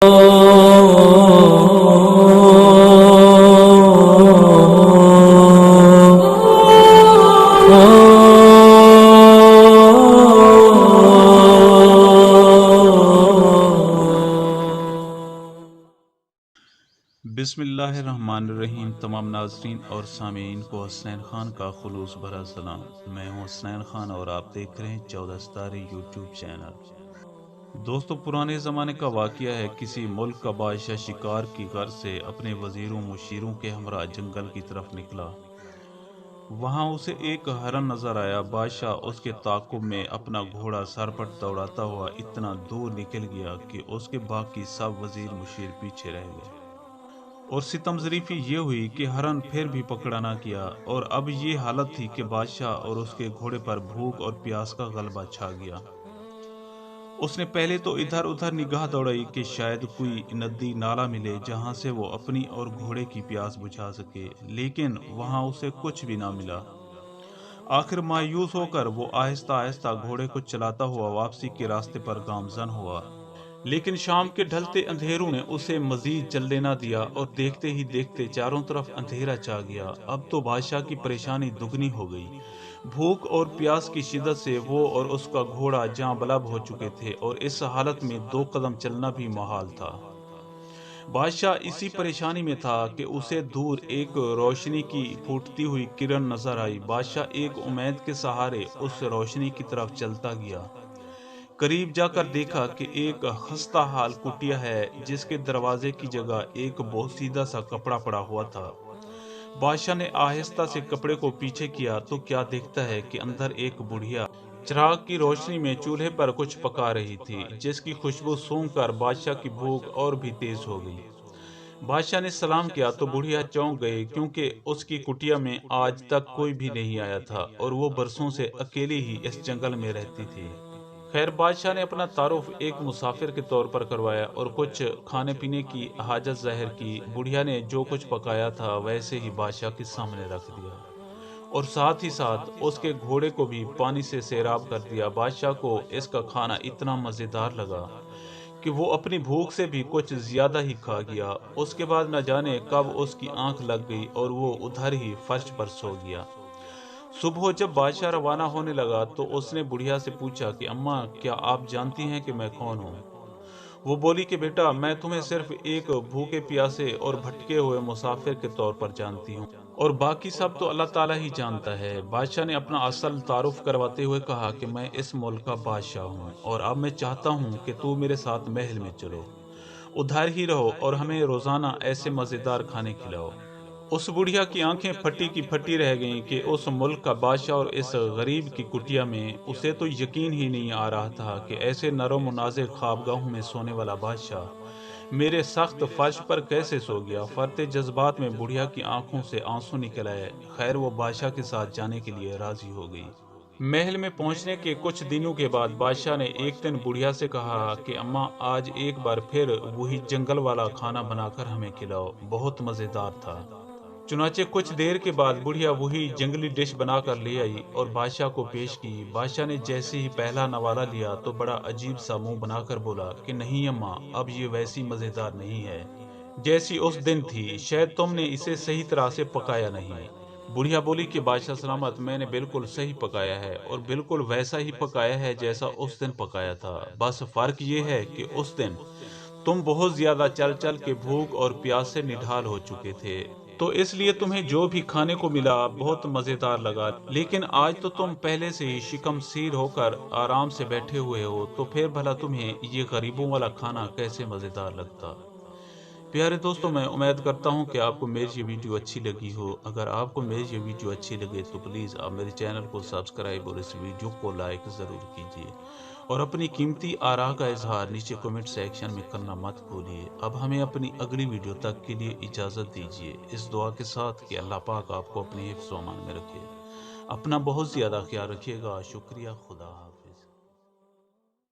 بسم اللہ الرحمن الرحیم۔ تمام ناظرین اور سامعین کو حسنین خان کا خلوص بھرا سلام۔ میں ہوں حسنین خان اور آپ دیکھ رہے ہیں 14 ستارے یوٹیوب چینل۔ دوستو، پرانے زمانے کا واقعہ ہے۔ کسی ملک کا بادشاہ شکار کی غرض سے اپنے وزیروں مشیروں کے ہمراہ جنگل کی طرف نکلا۔ وہاں اسے ایک ہرن نظر آیا۔ بادشاہ اس کے تعاقب میں اپنا گھوڑا سر پر دوڑاتا ہوا اتنا دور نکل گیا کہ اس کے باقی سب وزیر مشیر پیچھے رہ گئے، اور ستم ظریفی یہ ہوئی کہ ہرن پھر بھی پکڑا نہ کیا، اور اب یہ حالت تھی کہ بادشاہ اور اس کے گھوڑے پر بھوک اور پیاس کا غلبہ چھا گیا۔ اس نے پہلے تو ادھر ادھر نگاہ دوڑائی کہ شاید کوئی ندی نالا ملے جہاں سے وہ اپنی اور گھوڑے کی پیاس بجھا سکے، لیکن وہاں اسے کچھ بھی نہ ملا۔ آخر مایوس ہو کر وہ آہستہ آہستہ گھوڑے کو چلاتا ہوا واپسی کے راستے پر گامزن ہوا، لیکن شام کے ڈھلتے اندھیروں نے اسے مزید چلنے نہ دیا، اور دیکھتے ہی دیکھتے چاروں طرف اندھیرا چھا گیا۔ اب تو بادشاہ کی پریشانی دگنی ہو گئی۔ بھوک اور پیاس کی شدت سے وہ اور اس کا گھوڑا جاں بلب ہو چکے تھے، اور اس حالت میں 2 قدم چلنا بھی محال تھا۔ بادشاہ اسی پریشانی میں تھا کہ اسے دور ایک روشنی کی پھوٹتی ہوئی کرن نظر آئی۔ بادشاہ ایک امید کے سہارے اس روشنی کی طرف چلتا گیا۔ قریب جا کر دیکھا کہ ایک خستہ حال کٹیا ہے جس کے دروازے کی جگہ ایک بوسیدہ سا کپڑا پڑا ہوا تھا۔ بادشاہ نے آہستہ سے کپڑے کو پیچھے کیا تو کیا دیکھتا ہے کہ اندر ایک بڑھیا چراغ کی روشنی میں چولہے پر کچھ پکا رہی تھی، جس کی خوشبو سونگھ کر بادشاہ کی بھوک اور بھی تیز ہو گئی۔ بادشاہ نے سلام کیا تو بڑھیا چونک گئی، کیونکہ اس کی کٹیا میں آج تک کوئی بھی نہیں آیا تھا، اور وہ برسوں سے اکیلی ہی اس جنگل میں رہتی تھی۔ خیر، بادشاہ نے اپنا تعارف ایک مسافر کے طور پر کروایا اور کچھ کھانے پینے کی حاجت ظاہر کی۔ بڑھیا نے جو کچھ پکایا تھا ویسے ہی بادشاہ کے سامنے رکھ دیا، اور ساتھ ہی ساتھ اس کے گھوڑے کو بھی پانی سے سیراب کر دیا۔ بادشاہ کو اس کا کھانا اتنا مزیدار لگا کہ وہ اپنی بھوک سے بھی کچھ زیادہ ہی کھا گیا۔ اس کے بعد نہ جانے کب اس کی آنکھ لگ گئی اور وہ ادھر ہی فرش پر سو گیا۔ صبح جب بادشاہ روانہ ہونے لگا تو اس نے بڑھیا سے پوچھا کہ اماں، کیا آپ جانتی ہیں کہ میں کون ہوں؟ وہ بولی کہ بیٹا، میں تمہیں صرف ایک بھوکے پیاسے اور بھٹکے ہوئے مسافر کے طور پر جانتی ہوں، اور باقی سب تو اللہ تعالیٰ ہی جانتا ہے۔ بادشاہ نے اپنا اصل تعارف کرواتے ہوئے کہا کہ میں اس ملک کا بادشاہ ہوں، اور اب میں چاہتا ہوں کہ تو میرے ساتھ محل میں چلو، ادھر ہی رہو اور ہمیں روزانہ ایسے مزیدار کھانے کھلاؤ۔ اس بڑھیا کی آنکھیں پھٹی کی پھٹی رہ گئیں کہ اس ملک کا بادشاہ اور اس غریب کی کٹیا میں۔ اسے تو یقین ہی نہیں آ رہا تھا کہ ایسے نرم و نازک خوابگاہوں میں سونے والا بادشاہ میرے سخت فرش پر کیسے سو گیا۔ فرتے جذبات میں بڑھیا کی آنکھوں سے آنسو نکل آئے۔ خیر، وہ بادشاہ کے ساتھ جانے کے لیے راضی ہو گئی۔ محل میں پہنچنے کے کچھ دنوں کے بعد بادشاہ نے ایک دن بڑھیا سے کہا کہ اماں، آج ایک بار پھر وہی جنگل والا کھانا بنا کر ہمیں کھلاؤ، بہت مزیدار تھا۔ چنانچہ کچھ دیر کے بعد بڑھیا وہی جنگلی ڈش بنا کر لے آئی اور بادشاہ کو پیش کی۔ بادشاہ نے جیسے ہی پہلا نوالہ لیا تو بڑا عجیب سا منہ بنا کر بولا کہ نہیں اماں، اب یہ ویسی مزیدار نہیں ہے جیسی اس دن تھی، شاید تم نے اسے صحیح طرح سے پکایا نہیں۔ بڑھیا بولی کہ بادشاہ سلامت، میں نے بالکل صحیح پکایا ہے، اور بالکل ویسا ہی پکایا ہے جیسا اس دن پکایا تھا، بس فرق یہ ہے کہ اس دن تم بہت زیادہ چل چل کے بھوک اور پیاس سے نڈھال ہو چکے تھے، تو اس لیے تمہیں جو بھی کھانے کو ملا بہت مزیدار لگا، لیکن آج تو تم پہلے سے ہی شکم سیر ہو کر آرام سے بیٹھے ہوئے ہو، تو پھر بھلا تمہیں یہ غریبوں والا کھانا کیسے مزیدار لگتا؟ پیارے دوستوں، میں امید کرتا ہوں کہ آپ کو میری یہ ویڈیو اچھی لگی ہو۔ اگر آپ کو میری یہ ویڈیو اچھی لگے تو پلیز آپ میرے چینل کو سبسکرائب اور اس ویڈیو کو لائک ضرور کیجیے، اور اپنی قیمتی آراء کا اظہار نیچے کمنٹ سیکشن میں کرنا مت بھولیے۔ اب ہمیں اپنی اگلی ویڈیو تک کے لیے اجازت دیجیے، اس دعا کے ساتھ کہ اللہ پاک آپ کو اپنے حفظ و امان میں رکھے۔ اپنا بہت زیادہ خیال رکھیے گا۔ شکریہ، خدا حافظ۔